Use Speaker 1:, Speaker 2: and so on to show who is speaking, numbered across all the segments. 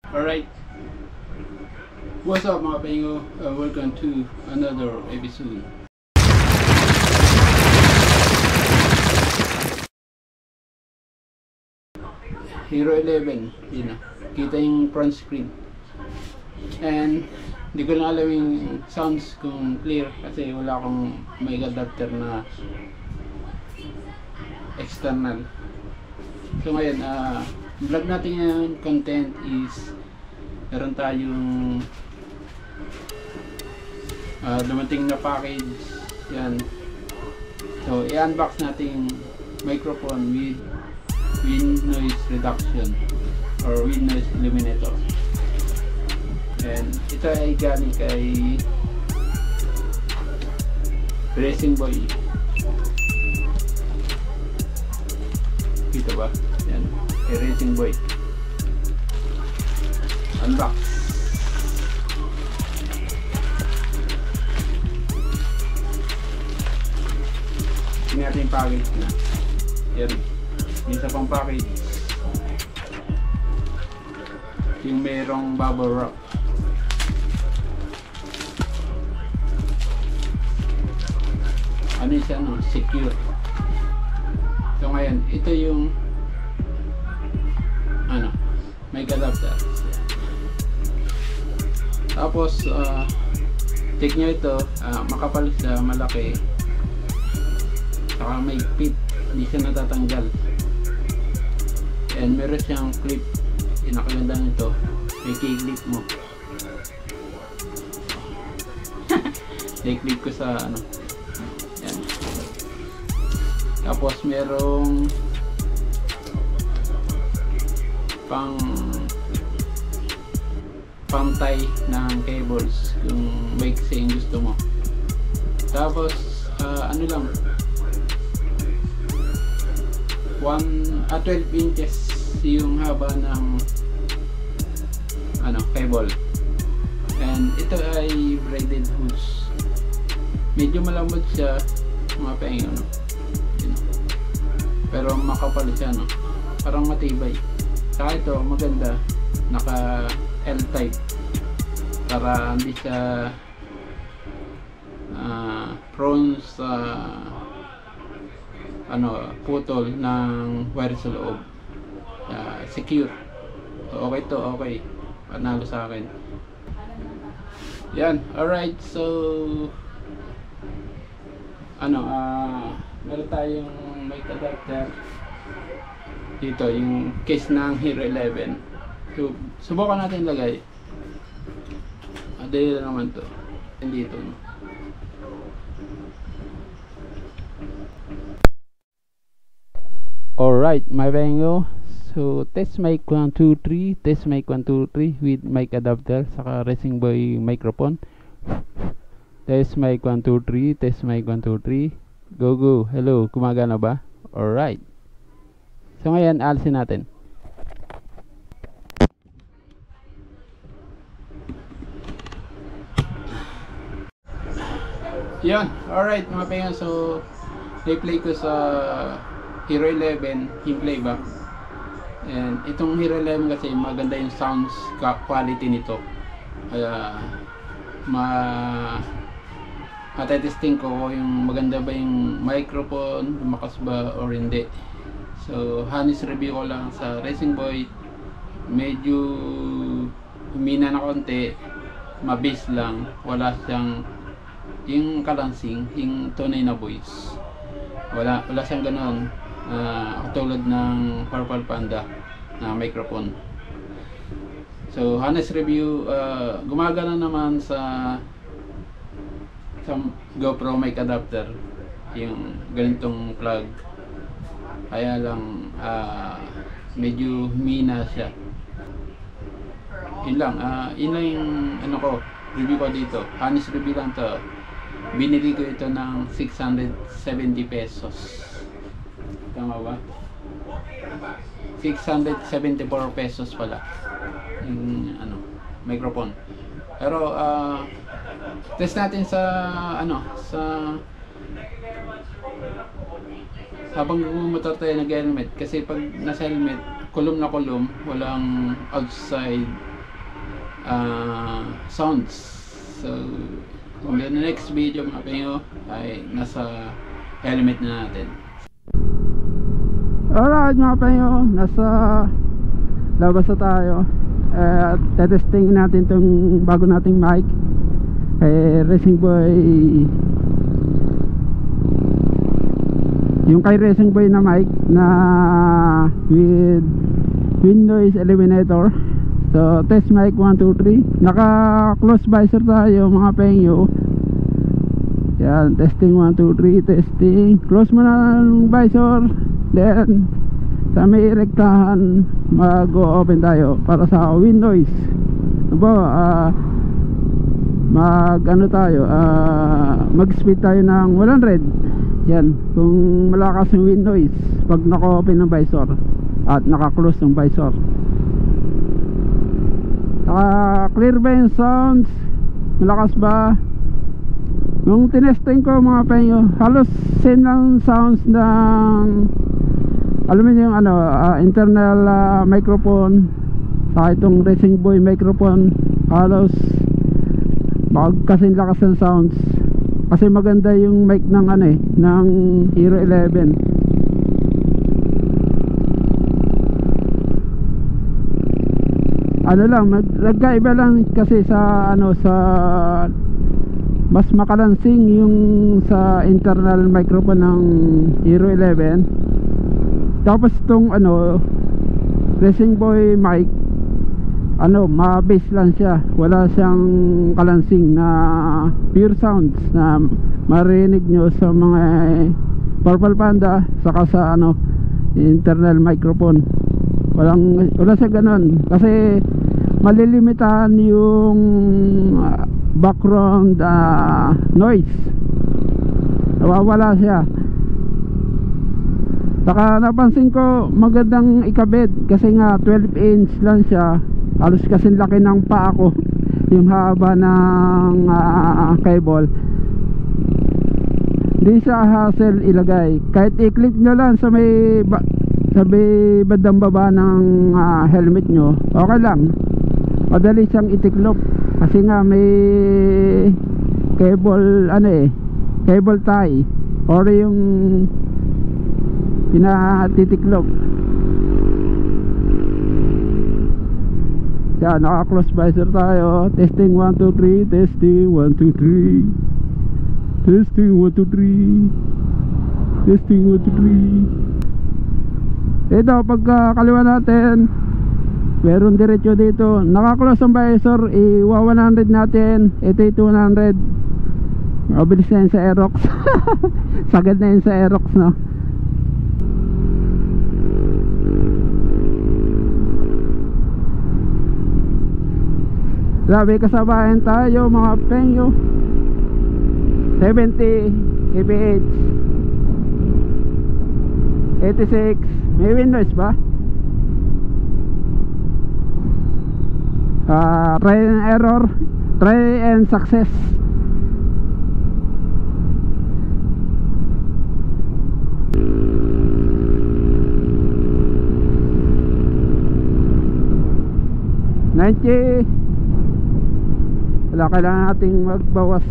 Speaker 1: Alright, what's up mga paingo? Welcome to another episode. Hero 11, yun na. Kita yung front screen. And hindi ko na alam yung sounds kung clear kasi wala akong mic adapter na external. So ngayon, vlog natin yung content is meron tayong dumating na package yan. So i-unbox natin microphone with wind noise reduction or wind noise eliminator, and ito ay galing kay Racing Boy. Kita ba? Yan, kay Racing Boy. Unbox. Tingnan natin yung package na. Yan. Yung isa pang package. Yung merong bubble wrap. Ano yung siya, no? Secure. So ngayon, ito yung mic adapter. Tapos check nyo ito, makapal siya, malaki, saka may fit, hindi siya natatanggal, and meron siyang clip. Inakaganda nito, may key-clip mo. I-clip ko sa yan. Tapos merong pang-tie ng cables kung may kasi yung gusto mo. Tapos ano lang, 12 inches yung haba ng cable, and ito ay braided hoods. Medyo malambot siya mga paing, pero makapal siya, parang matibay. Saka ito maganda, naka L-type para hindi siya prone sa putol ng wire sa loob. Secure. So okay to, okay, panalo sa akin yan. Alright, so meron tayong mic adapter dito, yung case ng Hero 11. So subukan natin lagay. Dali lang naman to dito, Alright, my bango. So test mic 1 2 3, test mic 1 2 3 with mic adapter saka Racing Boy microphone. Test mic 1 2 3, test mic 1 2 3. Go. Hello, gumagana ba? Alright. So ngayon, alisin natin. Yan, alright mga pengan. So i-play ko sa Hero 11 yung playback. And itong Hero 11 kasi maganda yung sounds quality nito. Kaya matetesting ko yung maganda ba yung microphone, lumakas ba or hindi. So honest review ko lang sa Racing Boy, medyo humina na konti, mabis lang, wala siyang yung kalansing, yung tunay na voice, wala siyang ganoon katulad ng Purple Panda na microphone. So honest review, gumagana naman sa GoPro mic adapter yung ganitong plug, kaya lang medyo humina siya. Yun lang yung review ko dito, honest review lang to. Binili ko ito ng 670 pesos. Tama ba? 674 pesos pala yung microphone. Pero test natin sa habang gumomotor tayo nag-helmet, kasi pag nasa helmet kulom na kulom, walang outside sounds. So in the next video mga penyo ay nasa helmet na natin. Alright mga penyo, nasa labas na tayo at testing natin itong bago nating mic Racing Boy. Yung kay Racing Boy na mic na with noise eliminator. So test mic 1, 2, 3. Naka close visor tayo mga penyo. Yan, testing 1, 2, 3. Testing. Close mo na ang visor. Then sa may rektahan mag-open tayo para sa wind noise. Diba, mag speed tayo ng 100. Yan, kung malakas yung wind noise pag naka-open ng visor at naka-close yung visor. Clear ba yung sounds? Malakas ba? Nung tinesting ko mga penyo, halos same lang sounds ng alam mo yung internal microphone sa itong Racing Boy microphone. Halos kasing lakas ng sounds kasi maganda yung mic ng ng Hero 11. Nagkaiba lang kasi sa sa mas makalansing yung sa internal microphone ng Hero 11. Tapos itong Racing Boy mic ma-bass lang siya, wala siyang kalansing na pure sounds na marinig nyo sa mga Purple Panda saka sa internal microphone. Wala siya ganun kasi malilimitahan yung background noise, nawawala siya. Saka napansin ko magandang ikabit kasi nga 12 inch lang siya, halos kasing laki ng paa ko yung haba ng cable. Di sa hassle ilagay, kahit i-clip nyo lang sa may bandang baba ng helmet nyo, okay lang, madali siyang itiklop kasi nga may cable cable tie or yung pinatitiklop. Yan, naka-close visor tayo. Testing 1, 2, 3. Testing 1, 2, 3. Testing 1, 2, 3. Testing 1, 2, 3. Ito, pagka kaliwa natin meron diretso dito. Naka-close ang visor, i-100 natin. Ito 200. Mabilis na yun sa Aerox. Sagad na yun sa Aerox, no? Grabe, kasabayan tayo mga penyo. 70 kph, 86. May wind noise ba? Try and error, try and success. Kailangan nating magbawas.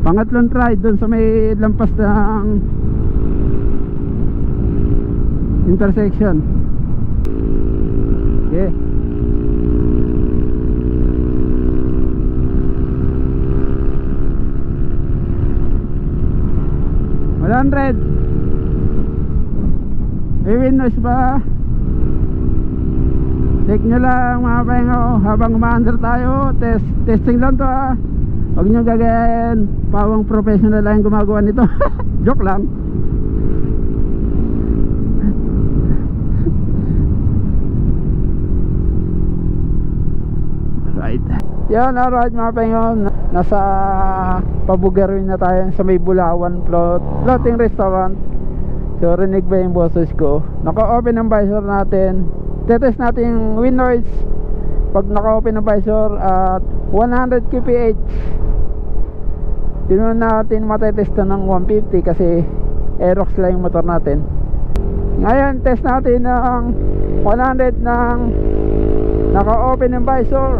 Speaker 1: Pangatlong try dun sa may lampas ng intersection. Okay. $100. May wind noise ba? Check nyo lang mga pengo habang umaandar tayo. Testing lang to huwag nyo gagayain pawang professional lang gumagawa nito. Joke lang. Right. Yan, alright mga pengo, nasa Pabugarin na tayo sa may Bulawan floating restaurant. So rinig ba yung boses ko? Naka-open ang visor natin. Tetest natin yung wind noise pag naka-open ang visor at 100 kph. Tinunan natin matetesta ng 150 kasi Aerox lang yung motor natin. Ngayon test natin ng 100 ng
Speaker 2: Naka-open yung visor.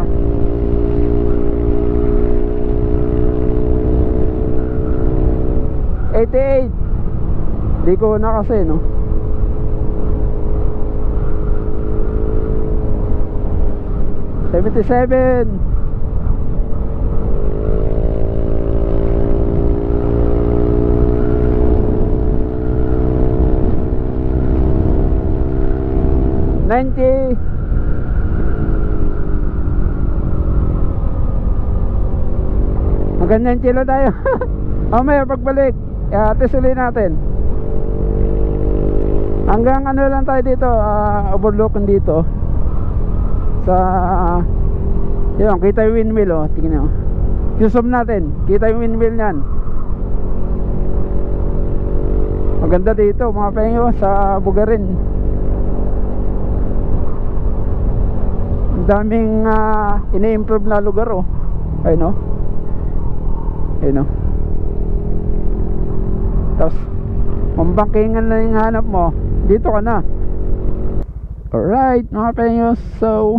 Speaker 2: $88. Di ko na kasi, no? $77. $90. Hanggang 9 kilo tayo. Mamaya pagbalik, test ulit natin. Hanggang ano lang tayo dito, overlooking dito. Sa yun, kita yung windmill, oh. Tingnan nyo. Zoom natin, kita yung windmill nyan. Maganda dito mga penyo sa Bugarin. Ang daming ini-improve na lugar, oh. Ayun, oh. Ayun, oh. Tapos mambangkingan na yung hanap mo, dito ka na. Alright mga penyo, so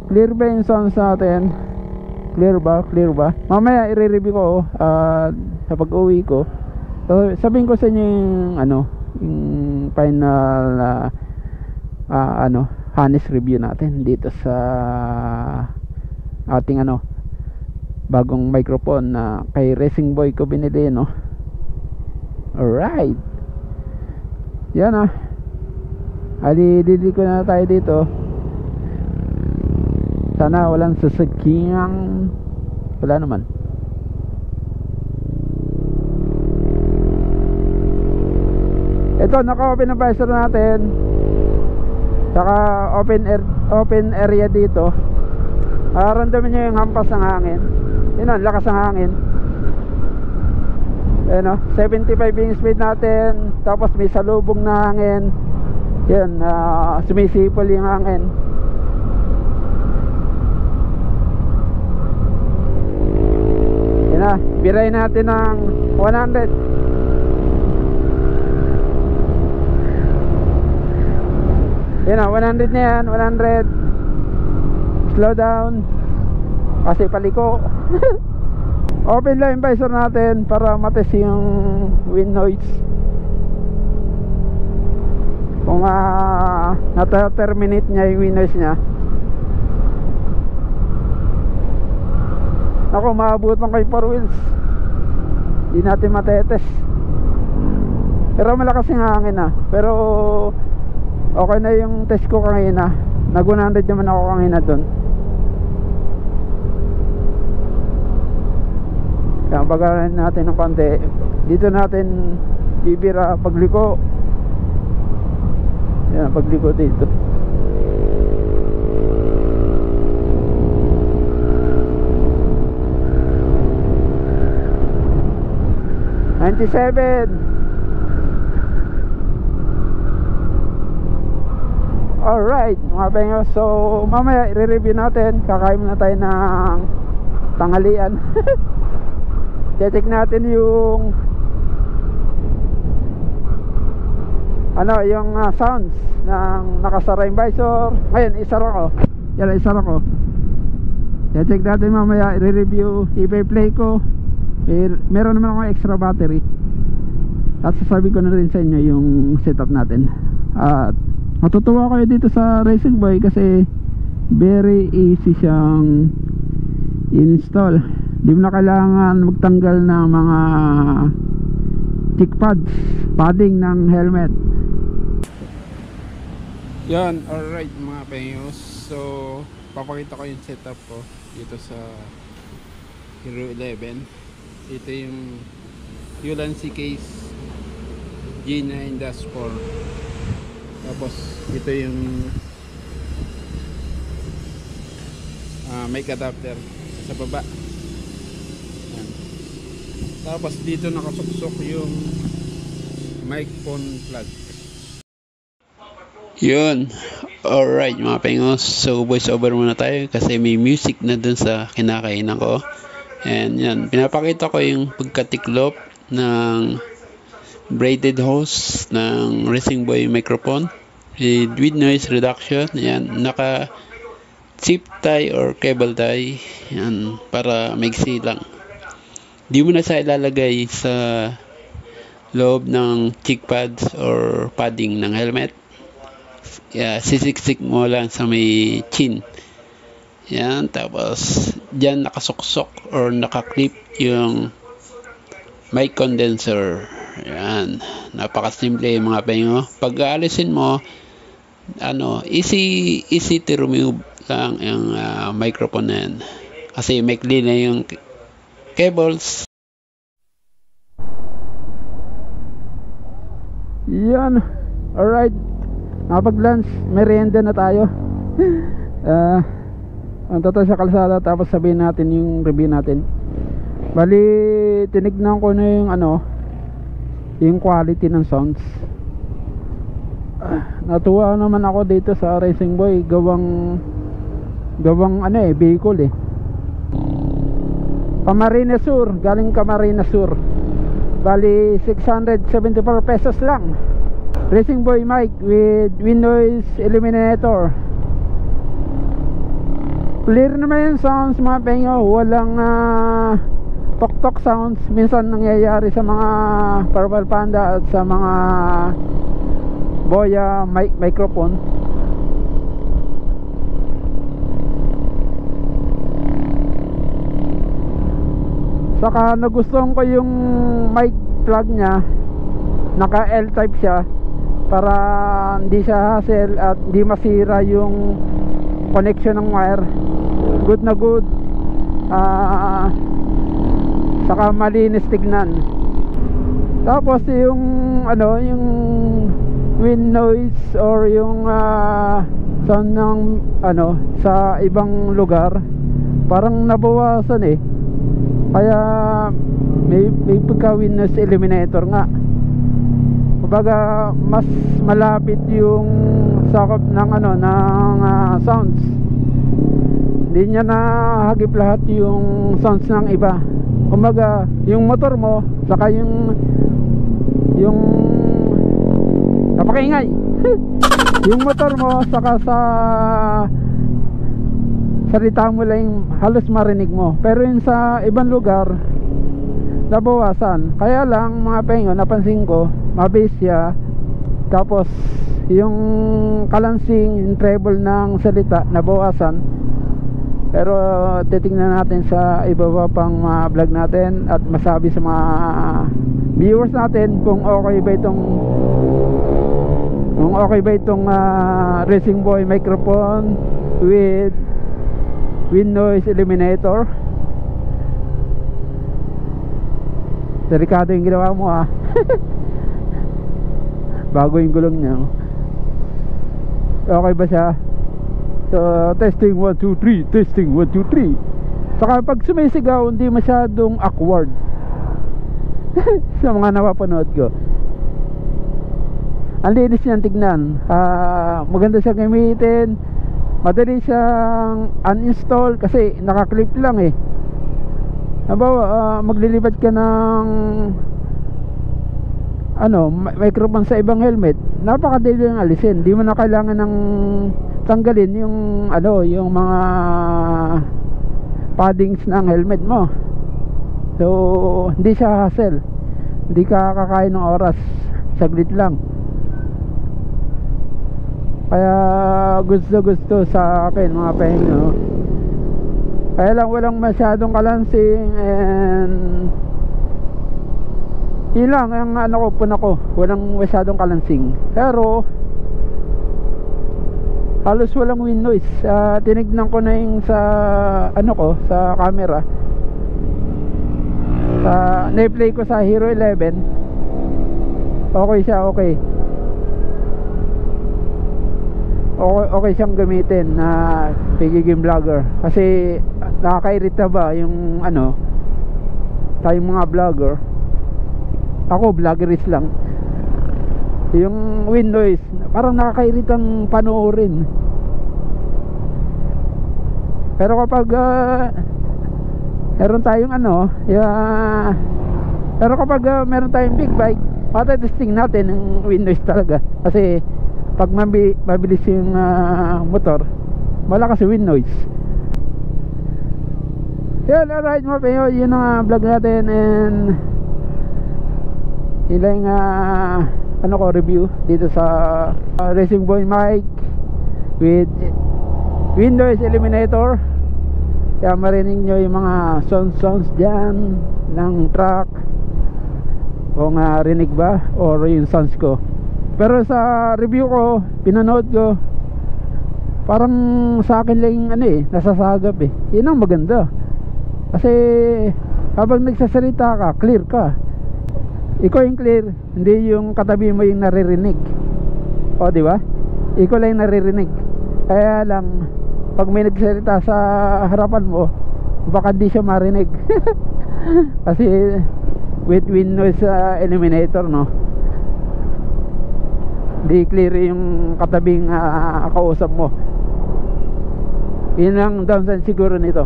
Speaker 2: clear ba yung sounds natin? Clear ba? Clear ba? Mamaya i-review ko sa pag-uwi ko. So, sabihin ko sa inyo yung yung final honest review natin dito sa ating bagong microphone na kay Racing Boy ko binili, no? Alright, yan dili ko na tayo dito. Sana walang sasakyang. Wala naman. Ito, naka-open ang visor natin. Saka open area dito. Ramdaman nyo yung hampas ng hangin. Yun ang lakas ng hangin. Ayan, 75 yung speed natin. Tapos may salubong na hangin. Yan, sumisipol yung hangin. Yan na, biray natin ng 100. Yan na, 100 na yan, 100. Slow down kasi paliko. Open lang yung visor natin para matest yung wind noise. Kung nata-terminate niya yung wind noise niya. Ako, maabutan kay 4 wheels. Hindi natin matetest. Pero malakas yung hangin pero okay na yung test ko kanina. Nag 100 naman ako kanina dun. Kaya bagalan natin ng konti. Dito natin bibira pagliko. Yan, pagliko dito. $97. Alright mga penyo, so mamaya i-review natin. Kakain muna tayo ng tanghalian. Check natin yung yung sounds ng nakasara yung visor. Ngayon isara ko. Yan, isara ko. Check natin mamaya, i-review, i-play ko. Meron naman akong extra battery. At sasabi ko na rin sa inyo yung setup natin. At matutuwa kayo dito sa Racing Boy kasi very easy siyang install. Di mo na kailangan magtanggal ng mga kick pads, padding ng helmet.
Speaker 1: Yan, alright mga penyos. So papakita ko yung setup ko dito sa Hero 11. Ito yung Ulanzi case G9-4. Tapos ito yung mic adapter sa baba. Yan. Tapos dito nakasuksok yung microphone plug. Yun. Alright mga pengos. So voice over muna tayo kasi may music na dun sa kinakainan ko. And yan, pinapakita ko yung pagkatiklop ng braided hose ng Racing Boy microphone. with noise reduction. Yan, naka zip tie or cable tie. Yan, para maigsi lang. Di mo na siya ilalagay sa loob ng cheek pads or padding ng helmet. Sisiksik mo lang sa may chin. Yan, tapos dyan nakasuksok or nakaklip yung mic condenser. Yan, napakasimple mga pengo. Pag aalisin mo, easy to remove lang yung microphone na yan. Kasi maikli na yung cables.
Speaker 2: Yan, alright, nakapag-lunch, merienda na tayo. Punta tayo sa kalsada, tapos sabihin natin yung review natin. Bali, tinignan ko na yung yung quality ng sounds. Natuwa naman ako dito sa Racing Boy. Gawang vehicle Camarines Sur, galing Camarines Sur. Bali 674 pesos lang. Racing Boy mic with wind noise eliminator. Clear naman yung sounds mga pengo. Walang tok-tok sounds. Minsan nangyayari sa mga Purple Panda at sa mga Boya microphone. Saka nagustuhan ko yung mic plug nya. Naka L-type siya, para hindi siya hassle at hindi masira yung connection ng wire. Good na good. Saka malinis tignan. Tapos yung yung wind noise or yung sound ng sa ibang lugar parang nabawasan kaya may pagka wind noise eliminator nga. Kumbaga mas malapit yung sakop ng sounds. Hindi niya nahagip lahat yung sounds ng iba. Kumbaga yung motor mo saka yung napakaingay yung motor mo saka sa salita mo lang halos marinig mo. Pero yun sa ibang lugar nabawasan. Kaya lang mga pengo, napansin ko mabase siya. Tapos yung kalansing, yung treble ng salita nabawasan. Pero titingnan natin sa iba pang mga vlog natin at masabi sa mga viewers natin kung okay ba itong Racing Boy microphone with wind noise eliminator. Delikado yung ginawa mo bago yung gulong niya. Okay ba siya? So, testing 1, 2, 3. Testing 1, 2, 3. Saka pag sumisigaw, hindi masyadong awkward. Sa mga napapanood ko. Ang linis niyang tignan. Maganda siyang gamitin. Madali siyang uninstall kasi nakaklip lang Halimbawa, maglilipad ka ng microphone sa ibang helmet. Napakadali lang alisin. Di mo na kailangan ng tanggalin yung yung mga paddings ng helmet mo. So hindi siya hassle. Hindi ka kakain ng oras. Saglit lang. Kaya gusto sa akin mga pengo. Kaya lang walang masyadong kalansing and ilang ang walang masyadong kalansing. Pero halos walang wind noise. Tinignan ko na yung sa sa camera. Na-play ko sa Hero 11. Okay siya, okay siyang gamitin na pagiging vlogger. Kasi nakakairita ba yung tayong mga vlogger. Ako vloggeris lang. Yung wind noise parang nakakairitang panoorin. Pero kapag meron tayong pero kapag meron tayong big bike, patatesting natin yung wind noise talaga. Kasi pag mabilis yung motor, malakas yung wind noise. Yan, alright mga payo, yun ang vlog natin, and ilang review dito sa Racing Boy mic with wind noise eliminator. Kaya marinig nyo yung mga sounds dyan ng truck, kung rinig ba or yung sounds ko. Pero sa review ko, pinanood ko, parang sa akin lang nasasagap yun ang maganda. Kasi habang nagsasalita ka, clear ka. Ikaw yung clear, hindi yung katabi mo yung naririnig. O di ba? Ikaw lang yung naririnig. Kaya lang pag may nagsasalita sa harapan mo, baka di siya marinig. Kasi with wind noise eliminator, no, di clear yung katabing kausap mo. Yun ang downside siguro nito.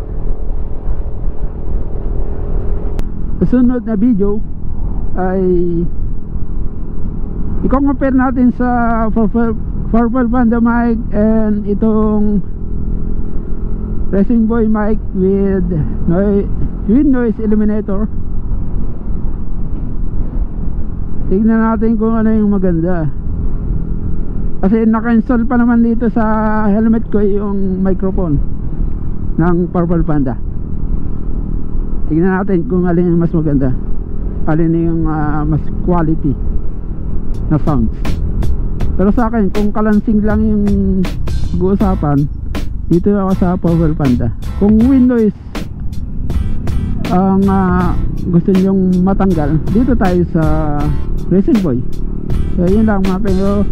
Speaker 2: Sunod na video ay i-compare natin sa Purple Panda mic and itong Racing Boy mic with wind noise eliminator. Tignan natin kung ano yung maganda, kasi naka-install pa naman dito sa helmet ko yung microphone ng Purple Panda. Tignan natin kung alin yung mas maganda, alin yung mas quality na sounds. Pero sa akin, kung kalansing lang yung pag-uusapan, dito ako sa Purple Panda. Kung wind noise ang gusto nyong matanggal, dito tayo sa Racing Boy. So yun lang mga payo,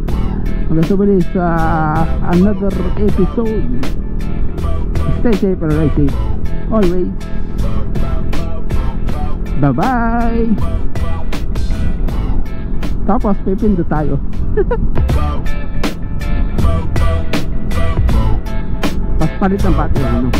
Speaker 2: magkasubali sa another episode. Stay safe and ride safe always. Bye bye. Tapos pipindot tayo. Pas palit ng battery, ano?